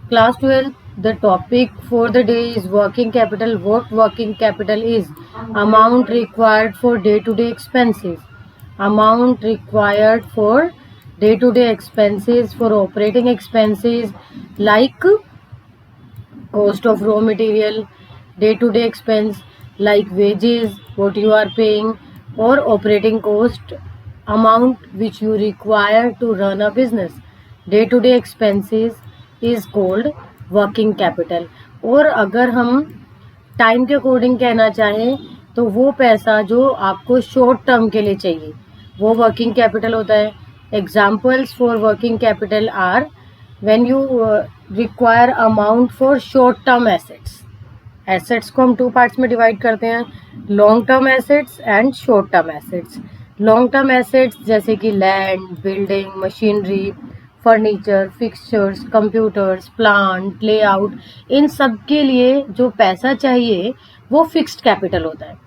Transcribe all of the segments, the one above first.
Class 12, the topic for the day is working capital. What working capital is? Amount required for day-to-day expenses. Amount required for day-to-day expenses, for operating expenses like cost of raw material, day-to-day expense like wages, what you are paying, or operating cost, amount which you require to run a business. Day-to-day expenses is called working capital. और अगर हम time के according कहना चाहें तो वो पैसा जो आपको शॉर्ट टर्म के लिए चाहिए वो वर्किंग कैपिटल होता है. Examples for working capital are when you require amount for short term assets. Assets को हम टू पार्ट्स में डिवाइड करते हैं, long term assets and short term assets. Long term assets जैसे कि land, building, machinery, furniture, fixtures, computers, plant, layout, इन सब के लिए जो पैसा चाहिए वो फिक्स्ड कैपिटल होता है.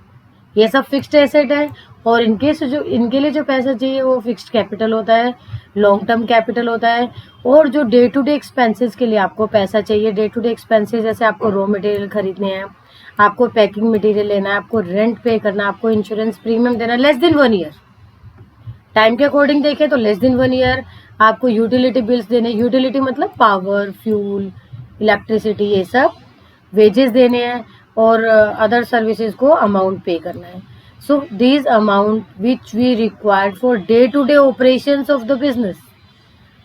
ये सब फिक्स्ड एसेट है और इनके लिए जो पैसा चाहिए वो फिक्स्ड कैपिटल होता है, लॉन्ग टर्म कैपिटल होता है. और जो डे टू डे एक्सपेंसेस के लिए आपको पैसा चाहिए, डे टू डे एक्सपेंसेस जैसे आपको रॉ मटेरियल खरीदने हैं, आपको पैकिंग मटेरियल लेना है, आपको रेंट पे करना है, आपको इंश्योरेंस प्रीमियम देना है, लेस देन 1 ईयर. टाइम के अकॉर्डिंग देखें तो लेस देन 1 ईयर. आपको यूटिलिटी बिल्स देने, यूटिलिटी मतलब पावर, फ्यूल, इलेक्ट्रिसिटी, ये सब वेजेस देने हैं और अदर सर्विसेज को अमाउंट पे करना है. So these amount which we require for day to day operations of the business,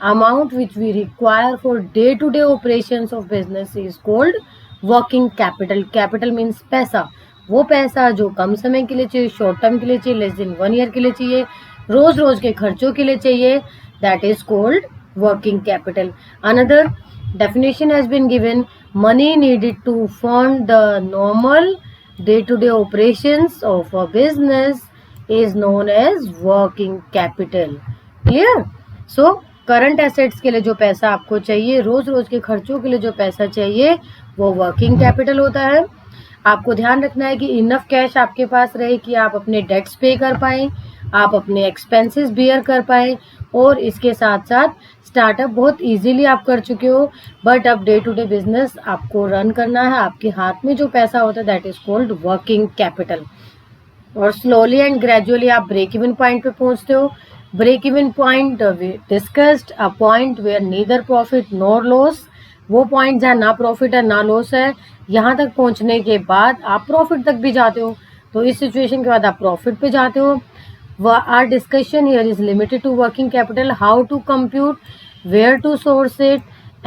amount which we require for day to day operations of business is called working capital. Capital means पैसा. वो पैसा जो कम समय के लिए चाहिए, short term के लिए चाहिए, लेस देन 1 ईयर के लिए चाहिए, रोज रोज के खर्चों के लिए चाहिए, that is called working capital. Another definition has been given: money needed to fund the normal day to day operations of a business is known as working capital. Clear? So current assets के लिए जो पैसा आपको चाहिए, रोज रोज के खर्चों के लिए जो पैसा चाहिए वो वर्किंग कैपिटल होता है. आपको ध्यान रखना है कि इनफ कैश आपके पास रहे कि आप अपने डेट्स पे कर पाएं, आप अपने एक्सपेंसेस बियर कर पाएं और इसके साथ साथ स्टार्टअप बहुत इजीली आप कर चुके हो, बट अब डे टू डे बिजनेस आपको रन करना है. आपके हाथ में जो पैसा होता है that is called working capital. और स्लोली एंड ग्रेजुअली आप ब्रेक इवन पॉइंट पे पहुंचते हो. Break even point we discussed, a point where neither profit nor loss. वो पॉइंट जहाँ ना प्रॉफिट है ना लॉस है. यहाँ तक पहुँचने के बाद आप प्रॉफिट तक भी जाते हो, तो इस सिचुएशन के बाद आप प्रॉफिट पे जाते हो. Our discussion here is limited to working capital, how to compute, where to source it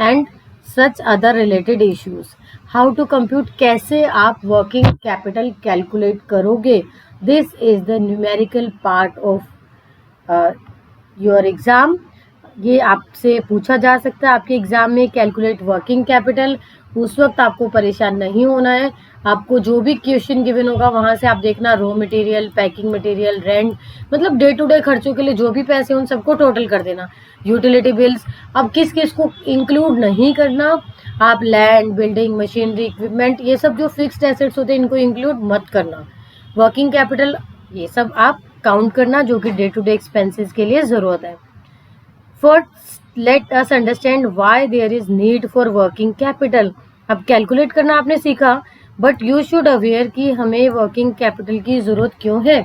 and such other related issues. How to compute, कैसे आप working capital calculate करोगे. This is the numerical part of your exam. ये आपसे पूछा जा सकता है आपके एग्जाम में, कैलकुलेट वर्किंग कैपिटल. उस वक्त आपको परेशान नहीं होना है. आपको जो भी क्वेश्चन गिवन होगा वहां से आप देखना raw material, packing material, rent, मतलब डे टू डे खर्चों के लिए जो भी पैसे उन सबको टोटल कर देना. यूटिलिटी बिल्स अब किस किस को इंक्लूड नहीं करना, आप लैंड, बिल्डिंग, मशीनरी, इक्विपमेंट, ये सब जो फिक्स्ड एसेट्स होते हैं इनको इंक्लूड मत करना. वर्किंग कैपिटल ये सब आप काउंट करना जो कि डे टू डे एक्सपेंसेस के लिए ज़रूरत है. First, let us understand why there is need for working capital. अब कैलकुलेट करना आपने सीखा, बट यू शुड अवेयर कि हमें वर्किंग कैपिटल की ज़रूरत क्यों है.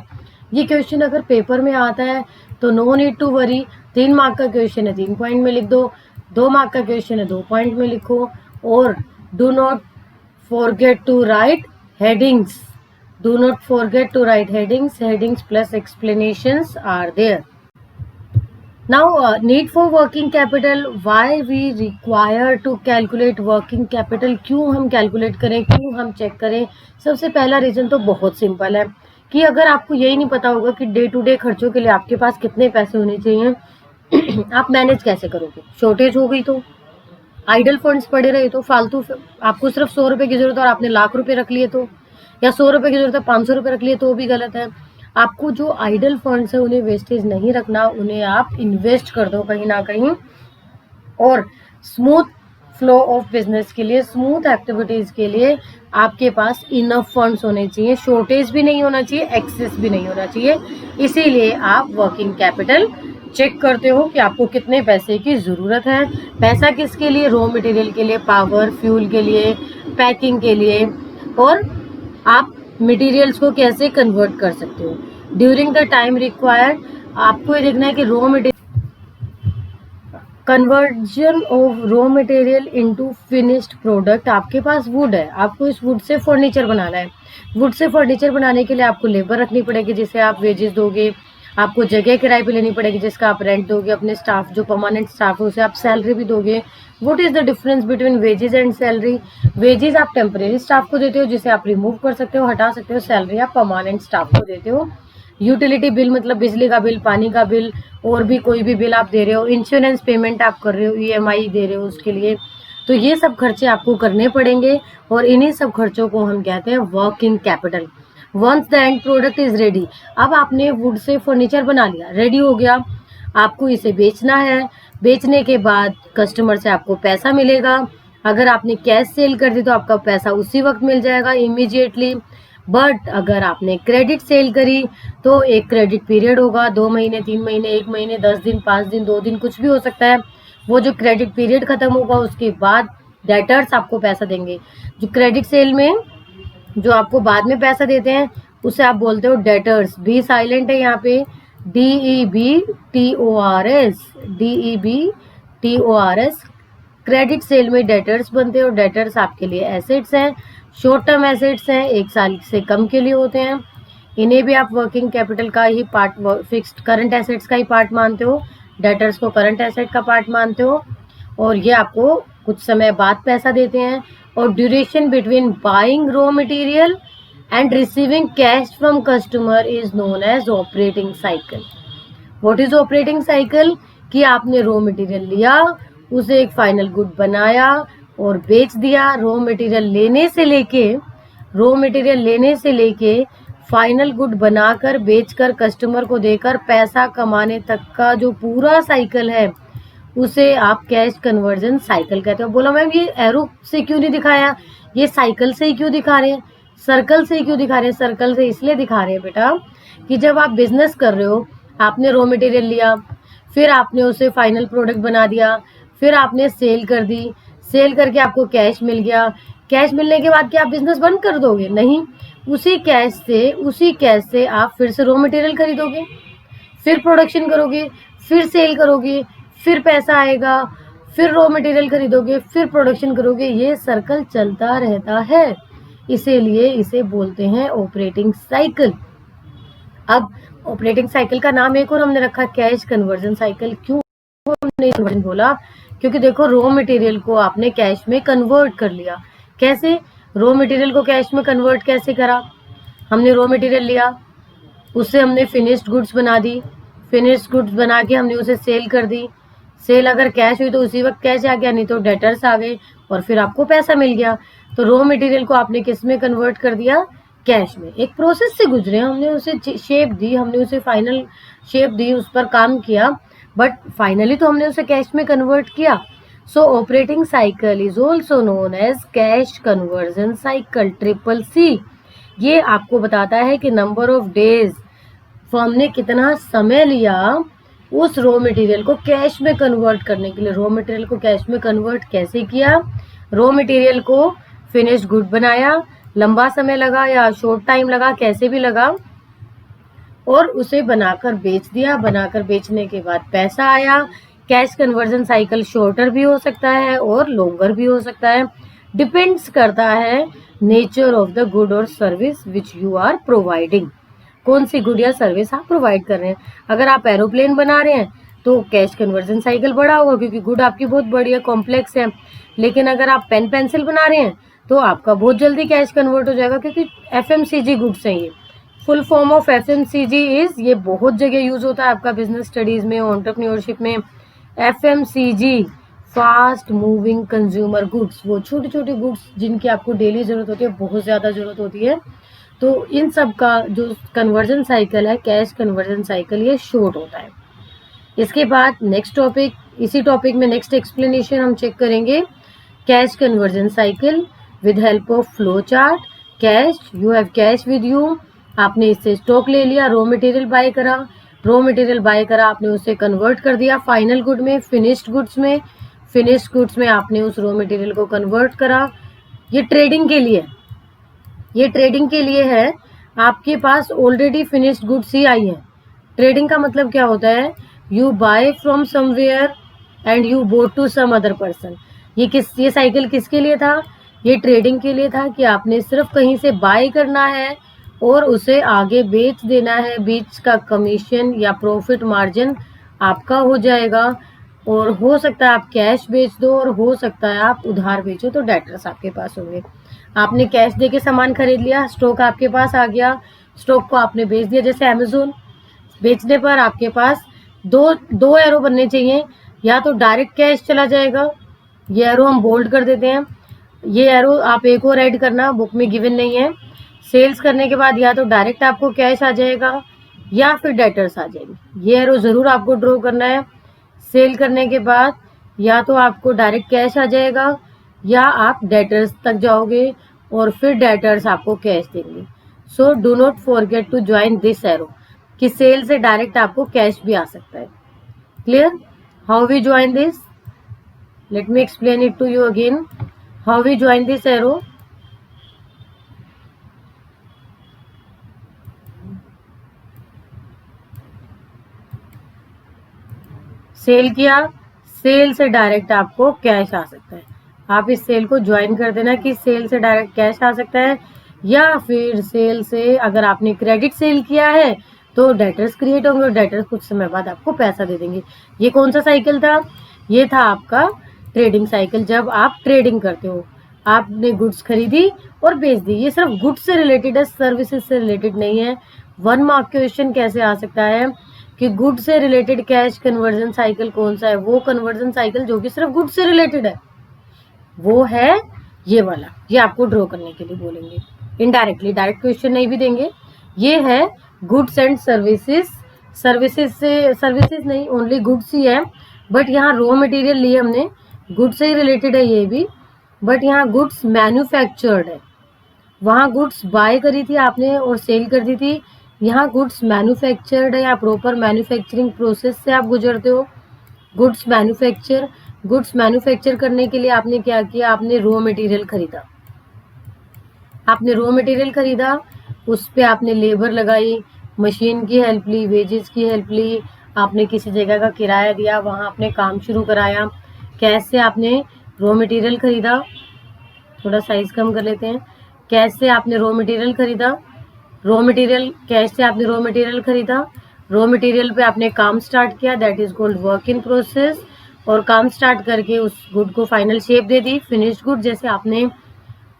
ये क्वेश्चन अगर पेपर में आता है तो no need to worry. 3 mark का क्वेश्चन है 3 पॉइंट में लिख दो, 2 मार्क का क्वेश्चन है 2 पॉइंट में लिखो. और do not forget to write headings. Do not forget to write headings. Headings plus explanations are there. Now, need for working capital. Why we require to calculate working capital? क्यों हम calculate करें, क्यों हम check करें. सबसे पहला reason तो बहुत सिंपल है कि अगर आपको यही नहीं पता होगा कि डे टू डे खर्चों के लिए आपके पास कितने पैसे होने चाहिए आप मैनेज कैसे करोगे. शॉर्टेज हो गई तो, आइडल फंड्स पड़े रहे तो, फालतू आपको सिर्फ 100 रुपये की जरूरत है और आपने लाख रुपये रख लिए तो, या 100 रुपये की जरूरत है 500 रुपये रख लिए तो भी गलत है. आपको जो आइडल फंड्स है उन्हें वेस्टेज नहीं रखना, उन्हें आप इन्वेस्ट कर दो कहीं ना कहीं. और स्मूथ फ्लो ऑफ बिजनेस के लिए, स्मूथ एक्टिविटीज के लिए आपके पास इनफ फंड्स होने चाहिए. शॉर्टेज भी नहीं होना चाहिए, एक्सेस भी नहीं होना चाहिए. इसीलिए आप वर्किंग कैपिटल चेक करते हो कि आपको कितने पैसे की ज़रूरत है। पैसा किसके लिए? रॉ मटेरियल के लिए, पावर, फ्यूल के लिए, पैकिंग के लिए, और आप मटेरियल्स को कैसे कन्वर्ट कर सकते हो। ड्यूरिंग द टाइम रिक्वायर्ड आपको ये देखना है कि raw material conversion of raw material into finished product. आपके पास वुड है, आपको इस वुड से फर्नीचर बनाना है। वुड से फर्नीचर बनाने के लिए आपको लेबर रखनी पड़ेगी, जिसे आप वेजेस दोगे। आपको जगह किराए पे लेनी पड़ेगी, जिसका आप रेंट दोगे। अपने स्टाफ, जो परमानेंट स्टाफ है, उसे आप सैलरी भी दोगे। What is the difference between wages and salary? Wages आप टेम्परेरी स्टाफ को देते हो, जिसे आप रिमूव कर सकते हो, हटा सकते हो। सैलरी आप परमानेंट स्टाफ को देते हो। यूटिलिटी बिल मतलब बिजली का बिल, पानी का बिल, और भी कोई भी बिल आप दे रहे हो। इंश्योरेंस पेमेंट आप कर रहे हो, ईएमआई दे रहे हो उसके लिए। तो ये सब खर्चे आपको करने पड़ेंगे, और इन्हीं सब खर्चों को हम कहते हैं working capital. Once the end product is ready, अब आपने वुड से फर्नीचर बना लिया, रेडी हो गया, आपको इसे बेचना है। बेचने के बाद कस्टमर से आपको पैसा मिलेगा। अगर आपने कैश सेल कर दी तो आपका पैसा उसी वक्त मिल जाएगा, इमीडिएटली। बट अगर आपने क्रेडिट सेल करी तो एक क्रेडिट पीरियड होगा, 2 महीने, 3 महीने, 1 महीने, 10 दिन, 5 दिन, 2 दिन, कुछ भी हो सकता है। वो जो क्रेडिट पीरियड खत्म होगा उसके बाद डेटर्स आपको पैसा देंगे। जो क्रेडिट सेल में जो आपको बाद में पैसा देते हैं उसे आप बोलते हो डेटर्स। बी साइलेंट है यहाँ पे, DEBTORS, DEBTORS। क्रेडिट सेल में डेटर्स बनते हैं, और डेटर्स आपके लिए एसेट्स हैं, शॉर्ट टर्म एसेट्स हैं, 1 साल से कम के लिए होते हैं। इन्हें भी आप वर्किंग कैपिटल का ही पार्ट, फिक्स्ड करंट एसेट्स का ही पार्ट मानते हो। डेटर्स को करंट एसेट का पार्ट मानते हो, और ये आपको कुछ समय बाद पैसा देते हैं। और duration between buying raw material and receiving cash from customer is known as operating cycle. What is operating cycle? कि आपने रॉ मटेरियल लिया, उसे एक फाइनल गुड बनाया और बेच दिया। रॉ मटेरियल लेने से लेके फाइनल गुड बनाकर, बेचकर, कस्टमर को देकर पैसा कमाने तक का जो पूरा साइकिल है उसे आप कैश कन्वर्जन साइकिल कहते हो। बोला मैम ये एरो से क्यों नहीं दिखाया, ये साइकिल से ही क्यों दिखा रहे हैं, सर्कल से ही क्यों दिखा रहे हैं? सर्कल से इसलिए दिखा रहे हैं बेटा कि जब आप बिजनेस कर रहे हो, आपने रॉ मटेरियल लिया, फिर आपने उसे फाइनल प्रोडक्ट बना दिया, फिर आपने सेल कर दी, सेल करके आपको कैश मिल गया। कैश मिलने के बाद क्या आप बिजनेस बंद कर दोगे? नहीं, उसी कैश से आप फिर से रॉ मटेरियल खरीदोगे, फिर प्रोडक्शन करोगे, फिर सेल करोगे, फिर पैसा आएगा, फिर रॉ मटेरियल खरीदोगे, फिर प्रोडक्शन करोगे। ये सर्कल चलता रहता है, इसीलिए इसे बोलते हैं ऑपरेटिंग साइकिल। अब ऑपरेटिंग साइकिल का नाम एक और हमने रखा कैश कन्वर्जन साइकिल। क्यों हमने कन्वर्जन बोला? क्योंकि देखो रॉ मटेरियल को आपने कैश में कन्वर्ट कर लिया। कैसे? रॉ मटेरियल को कैश में कन्वर्ट कैसे करा? हमने रॉ मटेरियल लिया, उससे हमने फिनिश्ड गुड्स बना दी, फिनिश्ड गुड्स बना के हमने उसे सेल कर दी। सेल अगर कैश हुई तो उसी वक्त कैश आ गया, नहीं तो डेटर्स आ गए, और फिर आपको पैसा मिल गया। तो रॉ मटेरियल को आपने किस में कन्वर्ट कर दिया? कैश में। एक प्रोसेस से गुजरे, हमने उसे शेप दी, हमने उसे फाइनल शेप दी, उस पर काम किया, बट फाइनली तो हमने उसे कैश में कन्वर्ट किया। So operating cycle is also known as cash conversion cycle, CCC। ये आपको बताता है कि नंबर ऑफ डेज, फर्म ने कितना समय लिया उस रॉ मटेरियल को कैश में कन्वर्ट करने के लिए। रॉ मटेरियल को कैश में कन्वर्ट कैसे किया? रॉ मटेरियल को फिनिश्ड गुड बनाया, लंबा समय लगा या शॉर्ट टाइम लगा, कैसे भी लगा, और उसे बनाकर बेच दिया। बनाकर बेचने के बाद पैसा आया। कैश कन्वर्जन साइकिल शॉर्टर भी हो सकता है और लॉन्गर भी हो सकता है, डिपेंड्स करता है नेचर ऑफ द गुड और service which you are providing. कौन सी गुड या सर्विस आप प्रोवाइड कर रहे हैं। अगर आप एरोप्लेन बना रहे हैं तो कैश कन्वर्जन साइकिल बड़ा होगा, क्योंकि गुड आपकी बहुत बड़ी है, कॉम्प्लेक्स है। लेकिन अगर आप पेन पेंसिल बना रहे हैं तो आपका बहुत जल्दी कैश कन्वर्ट हो जाएगा, क्योंकि FMCG गुड्स हैं। ये full form of FMCG is, ये बहुत जगह यूज होता है आपका बिजनेस स्टडीज में, एंटरप्रेन्योरशिप में। FMCG fast moving consumer goods, वो छोटी छोटी गुड्स जिनकी आपको डेली जरूरत होती है, बहुत ज्यादा जरूरत होती है। तो इन सब का जो कन्वर्जन साइकिल है, कैश कन्वर्जन साइकिल, ये शॉर्ट होता है। इसके बाद नेक्स्ट टॉपिक, इसी टॉपिक में नेक्स्ट एक्सप्लेनेशन हम चेक करेंगे cash conversion cycle with help of flow chart. Cash, you have cash with you, आपने इससे स्टॉक ले लिया, रॉ मटेरियल बाय करा, रॉ मटेरियल बाय करा, आपने उसे कन्वर्ट कर दिया फाइनल गुड में, फिनिश्ड गुड्स में आपने उस रॉ मटेरियल को कन्वर्ट करा। ये ट्रेडिंग के लिए, ये ट्रेडिंग के लिए है। आपके पास ऑलरेडी फिनिश्ड गुड्स ही आई है। ट्रेडिंग का मतलब क्या होता है, you buy from somewhere and you bought to some other person. ये साइकिल किसके लिए था, ये ट्रेडिंग के लिए था कि आपने सिर्फ कहीं से बाय करना है और उसे आगे बेच देना है, बीच का कमीशन या प्रॉफिट मार्जिन आपका हो जाएगा। और हो सकता है आप कैश बेच दो और हो सकता है आप उधार बेचो, तो डेटर्स आपके पास होंगे। आपने कैश देके सामान खरीद लिया, स्टॉक आपके पास आ गया, स्टॉक को आपने बेच दिया। जैसे अमेजोन, बेचने पर आपके पास दो एरो बनने चाहिए, या तो डायरेक्ट कैश चला जाएगा, ये एरो हम बोल्ड कर देते हैं, ये एरो आप एक और ऐड करना, बुक में गिवन नहीं है। सेल्स करने के बाद या तो डायरेक्ट आपको कैश आ जाएगा या फिर डेटर्स आ जाएंगे, ये एरो जरूर आपको ड्रॉ करना है। सेल करने के बाद या तो आपको डायरेक्ट कैश आ जाएगा या आप डेटर्स तक जाओगे और फिर डेटर्स आपको कैश देंगे। So do not forget to join this arrow, कि सेल से डायरेक्ट आपको कैश भी आ सकता है। Clear? How we join this, let me explain it to you again. How we join this arrow, sale किया, सेल से डायरेक्ट आपको कैश आ सकता है। आप इस सेल को ज्वाइन कर देना कि सेल से डायरेक्ट कैश आ सकता है, या फिर सेल से अगर आपने क्रेडिट सेल किया है तो डेटर्स क्रिएट होंगे और डेटर्स कुछ समय बाद आपको पैसा दे देंगे। ये कौन सा साइकिल था, ये था आपका ट्रेडिंग साइकिल। जब आप ट्रेडिंग करते हो, आपने गुड्स खरीदी और बेच दी, ये सिर्फ गुड्स से रिलेटेड है, सर्विसेज से रिलेटेड नहीं है। 1 मार्क क्वेश्चन कैसे आ सकता है कि गुड से रिलेटेड कैश कन्वर्जन साइकिल कौन सा है, वो कन्वर्जन साइकिल जो कि सिर्फ गुड से रिलेटेड है, वो है ये वाला। ये आपको ड्रॉ करने के लिए बोलेंगे इनडायरेक्टली, डायरेक्ट क्वेश्चन नहीं भी देंगे। ये है गुड्स एंड सर्विसेज, सर्विसेज नहीं, ओनली गुड्स ही है, बट यहाँ रॉ मटेरियल लिए हमने, गुड्स से ही रिलेटेड है ये भी, बट यहाँ गुड्स मैन्युफैक्चर्ड है। वहाँ गुड्स बाय करी थी आपने और सेल कर दी थी, यहाँ गुड्स मैन्युफैक्चर्ड है या प्रॉपर मैन्युफैक्चरिंग प्रोसेस से आप गुजरते हो। गुड्स मैन्युफैक्चर करने के लिए आपने क्या किया, आपने रॉ मटेरियल खरीदा, आपने रॉ मटेरियल खरीदा, उस पे आपने लेबर लगाई, मशीन की हेल्प ली, वेजेस की हेल्प ली, आपने किसी जगह का किराया दिया, वहाँ आपने काम शुरू कराया। कैश से आपने रॉ मटेरियल खरीदा, थोड़ा साइज कम कर लेते हैं, कैश से आपने रॉ मटेरियल खरीदा, रॉ मटेरियल कैश से आपने रॉ मटेरियल खरीदा, रॉ मटेरियल पे आपने काम स्टार्ट किया, that is called work in process, और काम स्टार्ट करके उस गुड को फाइनल शेप दे दी, फिनिश्ड गुड। जैसे आपने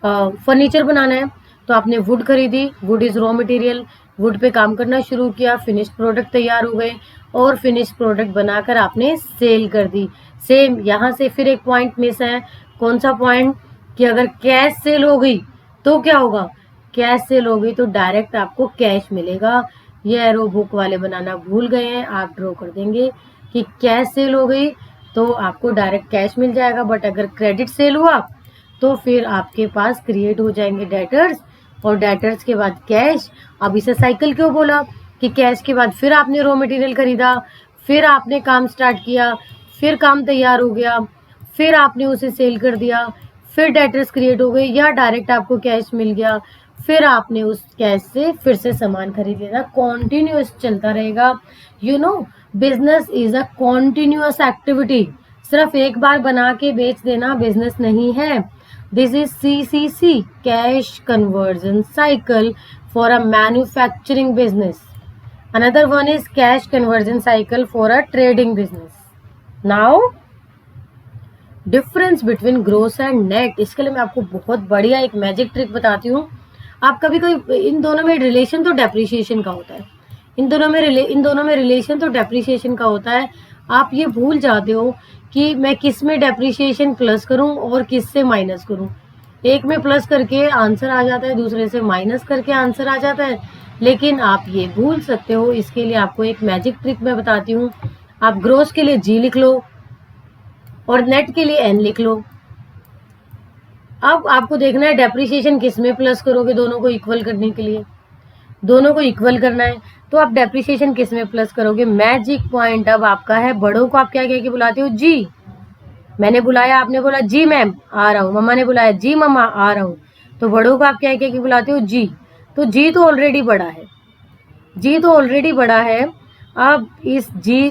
फर्नीचर बनाना है तो आपने वुड खरीदी, would is raw material, would पे काम करना शुरू किया, फिनिश्ड प्रोडक्ट तैयार हो गए और फिनिश्ड प्रोडक्ट बनाकर आपने सेल कर दी। सेम यहाँ से फिर एक पॉइंट मिस है, कौन सा पॉइंट, कि अगर कैश सेल हो गई तो क्या होगा, कैश सेल हो गई तो डायरेक्ट आपको कैश मिलेगा। ये एरो बुक वाले बनाना भूल गए हैं, आप ड्रॉ कर देंगे कि कैश सेल हो गई तो आपको डायरेक्ट कैश मिल जाएगा, बट अगर क्रेडिट सेल हुआ तो फिर आपके पास क्रिएट हो जाएंगे डेटर्स, और डेटर्स के बाद कैश। अब इसे साइकिल क्यों बोला, कि कैश के बाद फिर आपने रॉ मटेरियल खरीदा, फिर आपने काम स्टार्ट किया, फिर काम तैयार हो गया, फिर आपने उसे सेल कर दिया, फिर डेटर्स क्रिएट हो गए या डायरेक्ट आपको कैश मिल गया, फिर आपने उस कैश से फिर से सामान खरीद लिया। कॉन्टिन्यूअस चलता रहेगा। You know, business is a continuous activity, सिर्फ एक बार बना के बेच देना बिजनेस नहीं है। This is CCC, cash conversion cycle for a manufacturing business. Another one is cash conversion cycle for a trading business. Now difference between gross and net, इसके लिए मैं आपको बहुत बढ़िया एक मैजिक ट्रिक बताती हूँ। आप कभी कभी इन दोनों में रिलेशन तो डेप्रिसिएशन का होता है, इन दोनों में रिलेशन तो डेप्रिसिएशन का होता है। आप ये भूल जाते हो कि मैं किस में डेप्रिसिएशन प्लस करूं और किस से माइनस करूं। एक में प्लस करके आंसर आ जाता है, दूसरे से माइनस करके आंसर आ जाता है, लेकिन आप ये भूल सकते हो। इसके लिए आपको एक मैजिक ट्रिक मैं बताती हूँ। आप ग्रोस के लिए G लिख लो और नेट के लिए N लिख लो। अब आपको देखना है डेप्रिसिएशन किस में प्लस करोगे, दोनों को इक्वल करने के लिए। दोनों को इक्वल करना है, तो आप डेप्रिसिएशन किस में प्लस करोगे? मैजिक पॉइंट अब आपका है, बड़ों को आप क्या कह के बुलाते हो? जी। मैंने बुलाया, आपने बोला जी मैम आ रहा हूँ, मम्मा ने बुलाया जी मम्मा आ रहा हूँ, तो बड़ों को आप क्या कह के बुलाते हो? जी। तो जी तो ऑलरेडी बड़ा है, जी तो ऑलरेडी बड़ा है। अब इस जी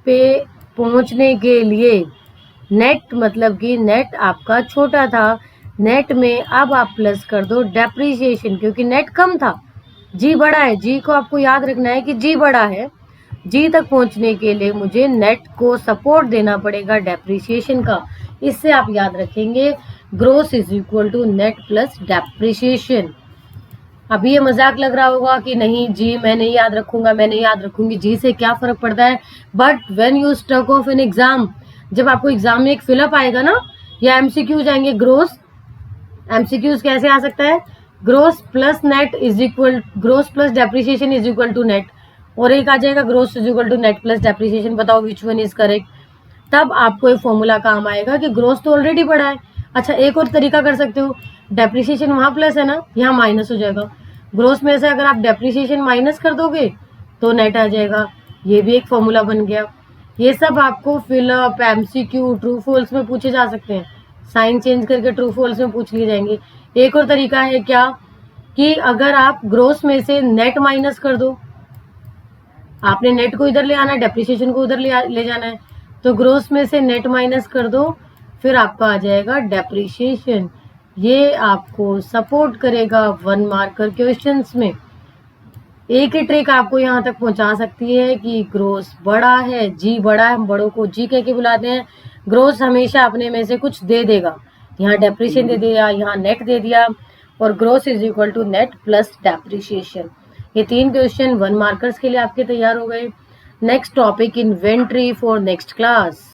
पे पहुंचने के लिए नेट, मतलब कि नेट आपका छोटा था, नेट में अब आप प्लस कर दो डेप्रिसिएशन, क्योंकि नेट कम था, जी बड़ा है। जी को आपको याद रखना है कि जी बड़ा है, जी तक पहुंचने के लिए मुझे नेट को सपोर्ट देना पड़ेगा डेप्रिसिएशन का। इससे आप याद रखेंगे gross is equal to net plus depreciation. अभी ये मजाक लग रहा होगा कि नहीं जी मैं नहीं याद रखूंगा, मैं नहीं याद रखूंगी, जी से क्या फर्क पड़ता है? But when you stuck of an exam, जब आपको एग्जाम में एक फिलअप आएगा ना, या एमसीक्यूज आएंगे, ग्रोस एमसीक्यूज कैसे आ सकता है? Gross plus net is equal, gross plus depreciation is equal to net, और एक आ जाएगा gross is equal to net plus depreciation, बताओ विच वन इज करेक्ट। तब आपको एक फॉर्मूला काम आएगा कि ग्रोस तो ऑलरेडी बढ़ा है। अच्छा, एक और तरीका कर सकते हो, डेप्रिसिएशन वहां प्लस है ना, यहाँ माइनस हो जाएगा। ग्रोस में से अगर आप डेप्रिसिएशन माइनस कर दोगे तो नेट आ जाएगा, ये भी एक फॉर्मूला बन गया। ये सब आपको फिलअप, एमसीक्यू, ट्रू फॉल्स में पूछे जा सकते हैं, साइन चेंज करके ट्रू फॉल्स में पूछ लिए जाएंगे। एक और तरीका है क्या, कि अगर आप ग्रोस में से नेट माइनस कर दो, आपने नेट को इधर ले आना है, डेप्रिसिएशन को उधर ले जाना है, तो ग्रोस में से नेट माइनस कर दो, फिर आपका आ जाएगा डेप्रिसिएशन। ये आपको सपोर्ट करेगा 1 मार्कर क्वेश्चंस में। एक ही ट्रिक आपको यहाँ तक पहुंचा सकती है कि ग्रोस बड़ा है, जी बड़ा है, हम बड़ों को जी कह के बुलाते हैं। ग्रोस हमेशा अपने में से कुछ दे देगा, यहाँ डेप्रिसिएशन दे दिया, यहाँ नेट दे दिया, और gross is equal to net plus depreciation. ये 3 क्वेश्चन 1 मार्कर्स के लिए आपके तैयार हो गए। Next topic inventory for next class.